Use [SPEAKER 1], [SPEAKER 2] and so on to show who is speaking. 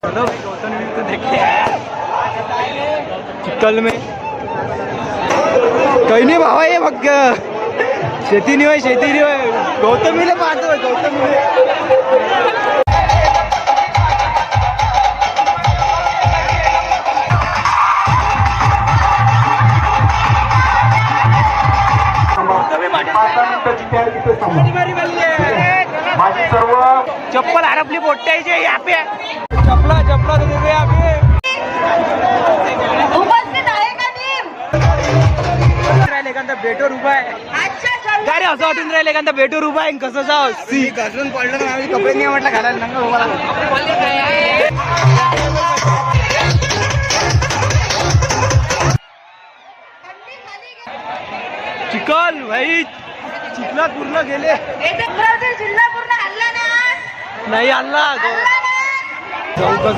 [SPEAKER 1] Hello Gautam को देखे चिकल में काही नाही भावा ये बघ शेती नाही होय शेती नाही होय गौतमीला पाहतोय गौतमीला
[SPEAKER 2] माझी सर्व
[SPEAKER 1] चप्पल हरपली पोट्याची यहाँ पे चपला चपला तो दे यहाँ पे
[SPEAKER 3] उपस्थित आहे का टीम?
[SPEAKER 1] राहिले एखादा बेटोर उभा आहे काय रे असं वाटून राहिले एखादा बेटोर उभा आहे कसं जाव सी घसरून पडलं ना आम्ही कपडे नाही म्हटलं घालायला नंगा उभा चिकल भाई चिखला पूर्ण गेले
[SPEAKER 3] जिल्हा पूर्ण हल्ला ना
[SPEAKER 1] नाही आणला
[SPEAKER 3] हल्ला ना